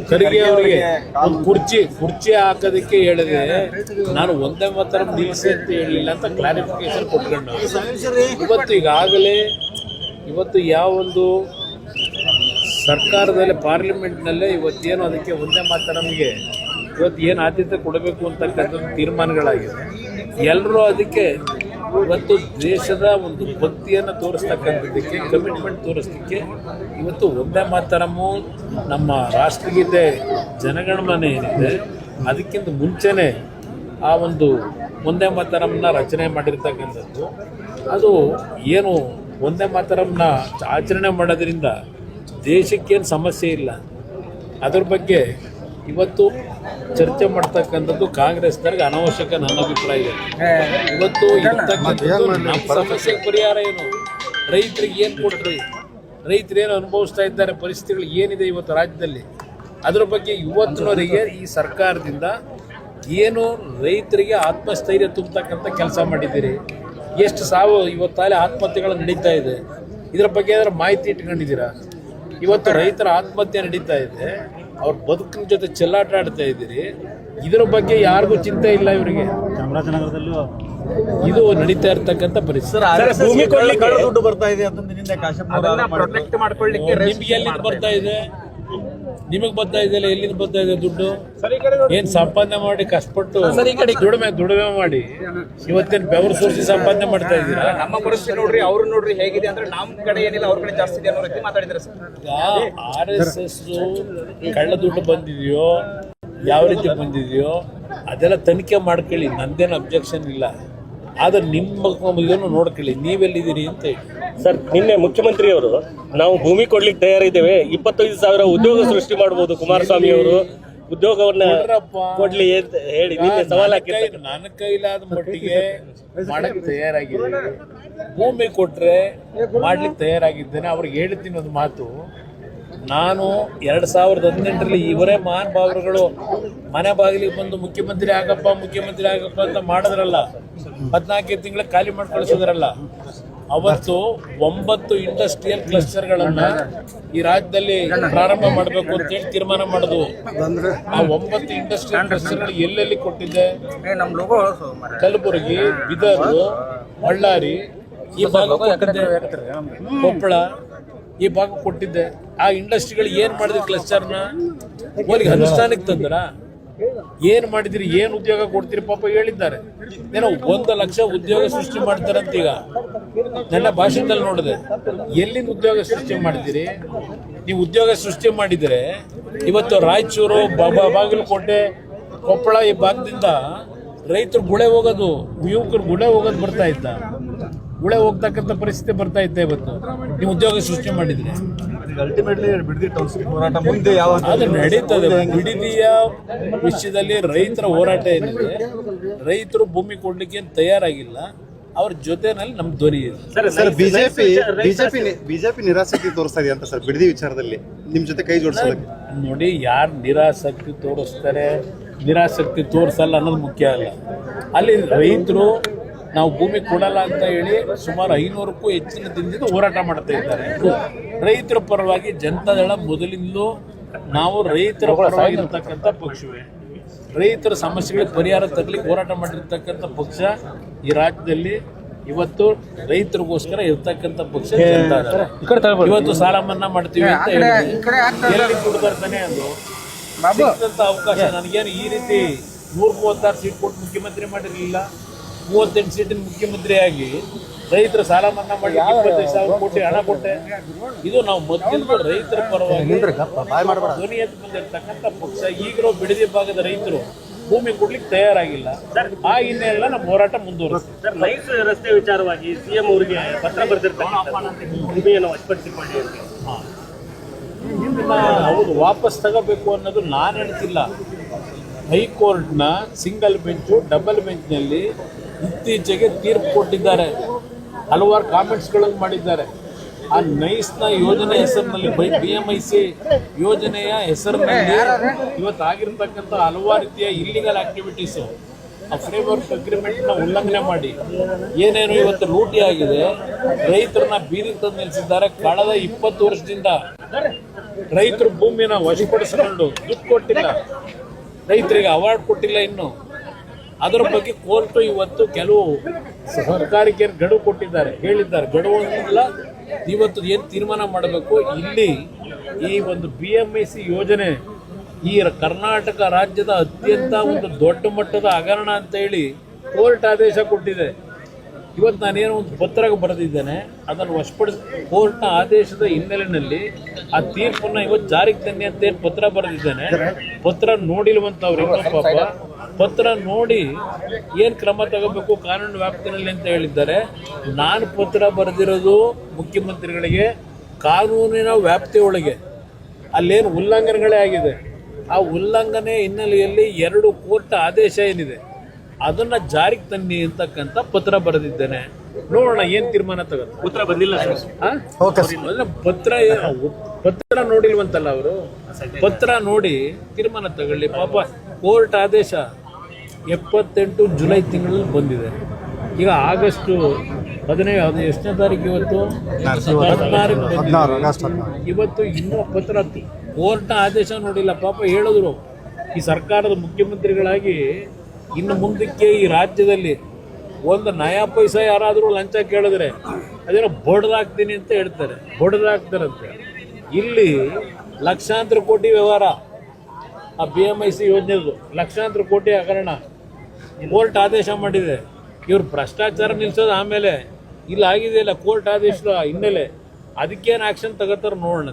ಖರ್ಗೆ ಅವರಿಗೆ ಒಂದು ಕುರ್ಚಿ ಹಾಕೋದಕ್ಕೆ ಹೇಳಿದೆ. ನಾನು ಒಂದೇ ಮಾತ್ರ ನಿಲ್ಲಿಸಿ ಅಂತ ಹೇಳಿಲ್ಲ ಅಂತ ಕ್ಲಾರಿಫಿಕೇಶನ್ ಕೊಟ್ಕೊಂಡು ಇವತ್ತು ಯಾವೊಂದು ಸರ್ಕಾರದಲ್ಲಿ ಪಾರ್ಲಿಮೆಂಟ್ನಲ್ಲೇ ಇವತ್ತೇನು ಅದಕ್ಕೆ ಒಂದೇ ಮಾತ್ರ ನಮಗೆ ಇವತ್ತು ಏನು ಆದ್ಯತೆ ಕೊಡಬೇಕು ಅಂತಕ್ಕಂಥ ತೀರ್ಮಾನಗಳಾಗಿದೆ. ಎಲ್ಲರೂ ಅದಕ್ಕೆ ಇವತ್ತು ದೇಶದ ಒಂದು ಭಕ್ತಿಯನ್ನು ತೋರಿಸ್ತಕ್ಕಂಥದ್ದಕ್ಕೆ ಕಮಿಟ್ಮೆಂಟ್ ತೋರಿಸಲಿಕ್ಕೆ ಇವತ್ತು ಒಂದೇ ಮಾತರಮ್ಮು ನಮ್ಮ ರಾಷ್ಟ್ರಗೀತೆ ಜನಗಣಮನ ಏನಿದೆ ಅದಕ್ಕಿಂತ ಮುಂಚೆನೇ ಆ ಒಂದು ಒಂದೇ ಮಾತರಮ್ಮನ್ನ ರಚನೆ ಮಾಡಿರ್ತಕ್ಕಂಥದ್ದು. ಅದು ಏನು ಒಂದೇ ಮಾತರಮ್ಮನ್ನ ಆಚರಣೆ ಮಾಡೋದ್ರಿಂದ ದೇಶಕ್ಕೇನು ಸಮಸ್ಯೆ ಇಲ್ಲ. ಅದ್ರ ಬಗ್ಗೆ ಇವತ್ತು ಚರ್ಚೆ ಮಾಡ್ತಕ್ಕಂಥದ್ದು ಕಾಂಗ್ರೆಸ್ನವ್ರಿಗೆ ಅನಾವಶ್ಯಕ ನನ್ನ ಅಭಿಪ್ರಾಯ ಇದೆ. ಇವತ್ತು ನಮ್ಮ ಸಮಸ್ಯೆಗೆ ಪರಿಹಾರ ಏನು? ರೈತರಿಗೆ ಏನು ಕೊಟ್ರಿ? ರೈತರು ಏನು ಅನುಭವಿಸ್ತಾ ಇದ್ದಾರೆ? ಪರಿಸ್ಥಿತಿಗಳು ಏನಿದೆ ಇವತ್ತು ರಾಜ್ಯದಲ್ಲಿ? ಅದರ ಬಗ್ಗೆ ಇವತ್ತಿನವರೆಗೆ ಈ ಸರ್ಕಾರದಿಂದ ಏನು ರೈತರಿಗೆ ಆತ್ಮಸ್ಥೈರ್ಯ ತುಂಬತಕ್ಕಂಥ ಕೆಲಸ ಮಾಡಿದ್ದೀರಿ? ಎಷ್ಟು ಸಾವು ಇವತ್ತಾಲೆ ಆತ್ಮಹತ್ಯೆಗಳು ನಡೀತಾ ಇದೆ, ಇದರ ಬಗ್ಗೆ ಏನಾದ್ರು ಮಾಹಿತಿ ಇಟ್ಕೊಂಡಿದ್ದೀರಾ? ಇವತ್ತು ರೈತರ ಆತ್ಮಹತ್ಯೆ ನಡೀತಾ ಇದೆ, ಅವ್ರ ಬದುಕಿನ ಜೊತೆ ಚೆಲ್ಲಾಟ ಆಡ್ತಾ ಇದ್ದೀರಿ. ಇದರ ಬಗ್ಗೆ ಯಾರಿಗೂ ಚಿಂತೆ ಇಲ್ಲ. ಇವರಿಗೆ ಚಾಮರಾಜನಗರದಲ್ಲೂ ಇದು ನಡೀತಾ ಇರ್ತಕ್ಕಂಥ ಪರಿಸ್ಥಿತಿ. ಭೂಮಿ ಕೊಡ್ಲಿಕ್ಕೆ ದುಡ್ಡು ಬರ್ತಾ ಇದೆ ಅಂತ ನಿಮ್ಗೆ ಎಲ್ಲಿಂದ ಬರ್ತಾ ಇದೆ? ನಿಮಗೆ ಬರ್ತಾ ಇದೆಯಲ್ಲ, ಎಲ್ಲಿಂದ ಬರ್ತಾ ಇದೆ ದುಡ್ಡು? ಏನ್ ಸಂಪಾದನೆ ಮಾಡಿ ಕಷ್ಟಪಟ್ಟು ದುಡಿಮೆ ಮಾಡಿ ಇವತ್ತೇನು ಬೆವರು ಸೋರಿಸಿ ಸಂಪಾದನೆ ಮಾಡ್ತಾ ಇದ್ದೀರಾ? ನಮ್ಮ ಪರಿಸ್ಥಿತಿ ನೋಡ್ರಿ, ಅವ್ರು ನೋಡ್ರಿ ಹೇಗಿದೆ ಅಂದ್ರೆ ನಮ್ ಕಡೆ ಏನಿಲ್ಲ, ಅವ್ರ ಕಡೆ ಜಾಸ್ತಿ ಇದೆ ಅನ್ನೋ ರೀತಿ ಮಾತಾಡಿದ್ರೆ RSS ಕಳ್ಳ ದುಡ್ಡು ಬಂದಿದೆಯೋ, ಯಾವ ರೀತಿ ಬಂದಿದೆಯೋ ಅದೆಲ್ಲ ತನಿಖೆ ಮಾಡ್ಕೊಳ್ಳಿ, ನಂದೇನು ಅಬ್ಜೆಕ್ಷನ್ ಇಲ್ಲ. ಆದ್ರೆ ನಿಮ್ಮ ಇದನ್ನು ನೋಡ್ಕೊಳ್ಳಿ, ನೀವೆಲ್ಲಿದ್ದೀರಿ ಅಂತ ಹೇಳಿ. ಸರ್, ನಿನ್ನೆ ಮುಖ್ಯಮಂತ್ರಿಯವರು ನಾವು ಭೂಮಿ ಕೊಡ್ಲಿಕ್ಕೆ ತಯಾರಿದ್ದೇವೆ, 25,000 ಉದ್ಯೋಗ ಸೃಷ್ಟಿ ಮಾಡಬಹುದು ಕುಮಾರಸ್ವಾಮಿ ಅವರು, ಉದ್ಯೋಗವನ್ನ ಕೊಡ್ಲಿ ಅಂತ ಹೇಳಿ ನಿನ್ನೆ ಸವಾಲ್ ಹಾಕಿದ್ದಾರೆ. ನನ್ನ ಕೈಲಾದ ಮಟ್ಟಿಗೆ ಮಾಡಕ್ಕೆ ತಯಾರಾಗಿದೆ. ಭೂಮಿ ಕೊಟ್ರೆ ಮಾಡ್ಲಿಕ್ಕೆ ತಯಾರಾಗಿದ್ದೇನೆ. ಅವ್ರಿಗೆ ಹೇಳ್ತೀನಿ ಒಂದು ಮಾತು, ನಾನು 2018ರಲ್ಲಿ ಇವರೇ ಮಹಾನ್ ಭಾವರುಗಳು ಮನೆ ಬಾಗಿಲಿಗೆ ಬಂದು ಮುಖ್ಯಮಂತ್ರಿ ಆಗಪ್ಪ ಅಂತ ಮಾಡಿದ್ರಲ್ಲ, 14 ತಿಂಗಳ ಖಾಲಿ ಮಾಡಿ ಕಳಿಸೋದ್ರಲ್ಲ. ಅವತ್ತು 9 ಇಂಡಸ್ಟ್ರಿಯಲ್ ಕ್ಲಸ್ಟರ್ಗಳನ್ನ ಈ ರಾಜ್ಯದಲ್ಲಿ ಪ್ರಾರಂಭ ಮಾಡಬೇಕು ಅಂತ ಹೇಳಿ ತೀರ್ಮಾನ ಮಾಡಿದ್ವು. ಆ 9 ಇಂಡಸ್ಟ್ರಿಯಲ್ ಕ್ಲಸ್ಟರ್ಗಳು ಎಲ್ಲೆಲ್ಲಿ ಕೊಟ್ಟಿದ್ದೆ? ಕಲಬುರಗಿ, ಬೀದರ್, ಬಳ್ಳಾರಿ ಈ ಭಾಗ ಕೊಟ್ಟಿದ್ದೆ, ಕೊಪ್ಪಳ ಈ ಭಾಗ ಕೊಟ್ಟಿದ್ದೆ. ಆ ಇಂಡಸ್ಟ್ರಿಗಳು ಏನ್ ಮಾಡಿದ್ರಿ? ಕ್ಲಸ್ಟರ್ನ ಅವ್ರಿಗೆ ಅನುಷ್ಠಾನಕ್ಕೆ ತಂದ್ರ ಏನ್ ಮಾಡಿದಿರಿ? ಏನ್ ಉದ್ಯೋಗ ಕೊಡ್ತೀರಿ? ಪಾಪ ಹೇಳಿದ್ದಾರೆ, ಏನೋ 1 ಲಕ್ಷ ಉದ್ಯೋಗ ಸೃಷ್ಟಿ ಮಾಡ್ತಾರಂತ. ಈಗ ನನ್ನ ಭಾಷಣದಲ್ಲಿ ನೋಡಿದೆ, ಎಲ್ಲಿಂದ ಉದ್ಯೋಗ ಸೃಷ್ಟಿ ಮಾಡಿದಿರಿ? ನೀವು ಉದ್ಯೋಗ ಸೃಷ್ಟಿ ಮಾಡಿದರೆ ಇವತ್ತು ರಾಯಚೂರು, ಬಾಗಲಕೋಟೆ, ಕೊಪ್ಪಳ ಈ ಭಾಗದಿಂದ ರೈತರು ಗುಳೆ ಹೋಗೋದು, ಯುವಕರು ಗುಳೆ ಹೋಗೋದು ಬರ್ತಾ ಇದ್ದ, ಗುಳೆ ಹೋಗ್ತಕ್ಕಂಥ ಪರಿಸ್ಥಿತಿ ಬರ್ತಾ ಇದ್ದೆ. ಇವತ್ತು ನೀವು ಉದ್ಯೋಗ ಸೃಷ್ಟಿ ಮಾಡಿದ್ರೆ ಅಲ್ಟಿಮೇಟ್ಲಿ ಬಿಡದಿ ಟೌನ್ಶಿಪ್ ಹೋರಾಟ ಮುಂದೆ ಯಾವ ಅದು ನಡೀತದೆ. ಬಿಡದಿಯ ವಿಷಯದಲ್ಲಿ ರೈತರ ಹೋರಾಟ ಏನಿದೆ, ರೈತರು ಭೂಮಿ ಕೊಡ್ಲಿಕ್ಕೆ ತಯಾರಾಗಿಲ್ಲ, ಅವ್ರ ಜೊತೆನಲ್ಲಿ ನಮ್ ಧ್ವನಿ ಇದೆ. ಸರ್, ಬಿಜೆಪಿ ನಿರಾಸಕ್ತಿ ತೋರಿಸ್ತಾ ಇದೆ ಅಂತ ಸರ್ ಬಿಡದಿ ವಿಚಾರದಲ್ಲಿ ನಿಮ್ ಜೊತೆ ಕೈ ಜೋಡಿಸೋದಕ್ಕೆ? ನೋಡಿ, ಯಾರು ನಿರಾಸಕ್ತಿ ತೋರಿಸ್ತಾರೆ ನಿರಾಸಕ್ತಿ ತೋರಿಸಲ್ಲ ಅನ್ನೋದು ಮುಖ್ಯ ಅಲ್ಲ. ಅಲ್ಲಿ ರೈತರು ನಾವು ಭೂಮಿ ಕೊಡಲ್ಲ ಅಂತ ಹೇಳಿ ಸುಮಾರು 500ಕ್ಕೂ ಹೆಚ್ಚಿನ ದಿನದಿಂದ ಹೋರಾಟ ಮಾಡ್ತಾ ಇದ್ದಾರೆ. ರೈತರ ಪರವಾಗಿ ಜನತಾದಳ ಮೊದಲಿಂದಲೂ ನಾವು ರೈತರ ಪರವಾಗಿರ್ತಕ್ಕಂಥ ಪಕ್ಷವೇ. ರೈತರ ಸಮಸ್ಯೆಗಳಿಗೆ ಪರಿಹಾರ ತರಲಿಕ್ಕೆ ಹೋರಾಟ ಮಾಡಿರ್ತಕ್ಕಂಥ ಪಕ್ಷ ಈ ರಾಜ್ಯದಲ್ಲಿ. ಇವತ್ತು ರೈತರಿಗೋಸ್ಕರ ಇರ್ತಕ್ಕಂಥ ಪಕ್ಷ ಜನತಾದಳ. ಇವತ್ತು ಸಾಲ ಮನ್ನಾ ಮಾಡ್ತೀವಿ ಅಂತ ಹೇಳಿ ಎಲ್ಲಿ ದುಡ್ಡು ಬರ್ತಾನೆ ಅದು ಸಿಕ್ಕಂತ ಅವಕಾಶ. ನನಗೇನು ಈ ರೀತಿ 136 ಸೀಟ್ ಕೊಟ್ಟು ಮುಖ್ಯಮಂತ್ರಿ ಮಾಡಿರಲಿಲ್ಲ, 38 ಸೀಟಿನ ಮುಖ್ಯಮಂತ್ರಿಯಾಗಿ ರೈತರ ಸಾಲ ಮನ್ನಾ ಮಾಡಿ 25,000 ಕೋಟಿ ಹಣ ಕೊಟ್ಟೆ. ಇದು ನಾವು ಮೊದಲಿಂದ ರೈತರ ಪರವಾಗಿ ಧ್ವನಿ ಎದ್ದು ಬಂದಿರ್ತಕ್ಕಂಥ ಪಕ್ಷ. ಈಗಲೂ ಬಿಡದಿ ಭಾಗದ ರೈತರು ಭೂಮಿ ಕೊಡ್ಲಿಕ್ಕೆ ತಯಾರಾಗಿಲ್ಲ. ಆ ಹಿನ್ನೆಲೆ ನಮ್ಮ ಹೋರಾಟ ಮುಂದುವರಿಸ್ತೀವಿ. ನೈಸ್ ರಸ್ತೆ ವಿಚಾರವಾಗಿ ಸಿಎಂ ಅವರಿಗೆ ಪತ್ರ ಬರೆದಿರ್ತಾರೆ, ಭೂಮಿಯನ್ನು ವಶಪಡಿಸಿಕೊಳ್ಳಿ. ಅವರು ವಾಪಸ್ ತಗೋಬೇಕು ಅನ್ನೋದು ನಾನು ಹೇಳ್ತಿಲ್ಲ. ಹೈಕೋರ್ಟ್ನ ಸಿಂಗಲ್ ಬೆಂಚು, ಡಬಲ್ ಬೆಂಚ್ನಲ್ಲಿ ಇತ್ತೀಚೆಗೆ ತೀರ್ಪು ಕೊಟ್ಟಿದ್ದಾರೆ, ಹಲವಾರು ಕಾಮೆಂಟ್ಸ್ಗಳನ್ನು ಮಾಡಿದ್ದಾರೆ. ಆ ನೈಸ್ನ ಯೋಜನೆ ಹೆಸರಿನಲ್ಲಿ BMIC ಯೋಜನೆಯ ಹೆಸರಿನಲ್ಲಿ ಇವತ್ತು ಆಗಿರ್ತಕ್ಕಂಥ ಹಲವಾರು ರೀತಿಯ ಇಲ್ಲಿಗಲ್ ಆಕ್ಟಿವಿಟೀಸು ಆ ಫ್ರೇಮ್ವರ್ಕ್ ಅಗ್ರಿಮೆಂಟ್ನ ಉಲ್ಲಂಘನೆ ಮಾಡಿ ಏನೇನು ಇವತ್ತು ಲೂಟಿ ಆಗಿದೆ, ರೈತರನ್ನ ಬೀದಿಗೆ ತಂದು ನಿಲ್ಲಿಸಿದ್ದಾರೆ. ಕಳೆದ 20 ವರ್ಷದಿಂದ ರೈತರು ಭೂಮಿನ ವಶಪಡಿಸಿಕೊಂಡು ದುಡ್ಡು ಕೊಟ್ಟಿಲ್ಲ, ರೈತರಿಗೆ ಅವಾರ್ಡ್ ಕೊಟ್ಟಿಲ್ಲ. ಇನ್ನು ಅದರ ಬಗ್ಗೆ ಕೋರ್ಟು ಇವತ್ತು ಕೆಲವು ಸರ್ಕಾರಕ್ಕೆ ಗಡುವು ಕೊಟ್ಟಿದ್ದಾರೆ, ಹೇಳಿದ್ದಾರೆ. ಗಡುವನ್ನೆಲ್ಲ ಇವತ್ತು ಏನು ತೀರ್ಮಾನ ಮಾಡಬೇಕು, ಇಲ್ಲಿ ಈ ಒಂದು BMIC ಯೋಜನೆ ಈ ಕರ್ನಾಟಕ ರಾಜ್ಯದ ಅತ್ಯಂತ ಒಂದು ದೊಡ್ಡ ಮಟ್ಟದ ಹಗರಣ ಅಂತ ಹೇಳಿ ಕೋರ್ಟ್ ಆದೇಶ ಕೊಟ್ಟಿದೆ. ಇವತ್ತು ನಾನೇನೋ ಒಂದು ಪತ್ರ ಬರೆದಿದ್ದೇನೆ, ಅದನ್ನು ವಶಪಡಿಸಿ ಕೋರ್ಟ್ನ ಆದೇಶದ ಹಿನ್ನೆಲೆಯಲ್ಲಿ ಆ ತೀರ್ಪನ್ನು ಇವತ್ತು ಜಾರಿಗೆ ತನ್ನಿ ಅಂತ ಏನು ಪತ್ರ ಬರೆದಿದ್ದೇನೆ. ಪತ್ರ ನೋಡಿಲ್ವಂತವ್ರು ಇನ್ನೂ ಪಾಪ. ಪತ್ರ ನೋಡಿ ಏನು ಕ್ರಮ ತಗೋಬೇಕು ಕಾನೂನು ವ್ಯಾಪ್ತಿನಲ್ಲಿ ಅಂತ ಹೇಳಿದ್ದಾರೆ. ನಾನು ಪತ್ರ ಬರೆದಿರೋದು ಮುಖ್ಯಮಂತ್ರಿಗಳಿಗೆ ಕಾನೂನಿನ ವ್ಯಾಪ್ತಿಯೊಳಗೆ, ಅಲ್ಲೇನು ಉಲ್ಲಂಘನೆಗಳೇ ಆಗಿದೆ. ಆ ಉಲ್ಲಂಘನೆ ಹಿನ್ನೆಲೆಯಲ್ಲಿ 2 ಕೋರ್ಟ್ ಆದೇಶ ಏನಿದೆ ಅದನ್ನ ಜಾರಿಗೆ ತನ್ನಿ ಅಂತಕ್ಕಂಥ ಪತ್ರ ಬರೆದಿದ್ದೇನೆ. ನೋಡೋಣ ಏನ್ ತೀರ್ಮಾನ ತಗೋದು. ಉತ್ತರ ಬಂದಿಲ್ಲ ಸರ್. ಪತ್ರ ನೋಡಿಲ್ವಂತಲ್ಲ ಅವರು, ಪತ್ರ ನೋಡಿ ತೀರ್ಮಾನ ತಗೊಳ್ಳಿ. ಪಾಪ ಕೋರ್ಟ್ ಆದೇಶ 78 ಜುಲೈ ತಿಂಗಳಲ್ಲಿ ಬಂದಿದೆ. ಈಗ ಆಗಸ್ಟ್ 15 ಎಷ್ಟನೇ ತಾರೀಕು ಇವತ್ತು? 14 ಇವತ್ತು ಇನ್ನೂ ಪತ್ರ ಕೋರ್ಟ್ನ ಆದೇಶ ನೋಡಿಲ್ಲ. ಪಾಪ ಹೇಳಿದ್ರು ಈ ಸರ್ಕಾರದ ಮುಖ್ಯಮಂತ್ರಿಗಳಾಗಿ ಇನ್ನು ಮುಂದಕ್ಕೆ ಈ ರಾಜ್ಯದಲ್ಲಿ ಒಂದು ನಯಾ ಪೈಸಾ ಯಾರಾದರೂ ಲಂಚ ಕೇಳಿದ್ರೆ ಅದೇನೋ ಬಡ್ದಾಕ್ತೀನಿ ಅಂತ ಹೇಳ್ತಾರೆ, ಬಡ್ದಾಕ್ತಾರಂತೆ. ಇಲ್ಲಿ ಲಕ್ಷಾಂತರ ಕೋಟಿ ವ್ಯವಹಾರ, ಆ BMIC ಯೋಜನೆದು ಲಕ್ಷಾಂತರ ಕೋಟಿ ಹಗರಣ ಕೋರ್ಟ್ ಆದೇಶ ಮಾಡಿದೆ. ಇವ್ರು ಭ್ರಷ್ಟಾಚಾರ ನಿಲ್ಸೋದು ಆಮೇಲೆ, ಇಲ್ಲಿ ಆಗಿದೆಯಲ್ಲ ಕೋರ್ಟ್ ಆದೇಶದ ಹಿನ್ನೆಲೆ, ಅದಕ್ಕೇನು ಆಕ್ಷನ್ ತಗೋತಾರೆ ನೋಡೋಣ.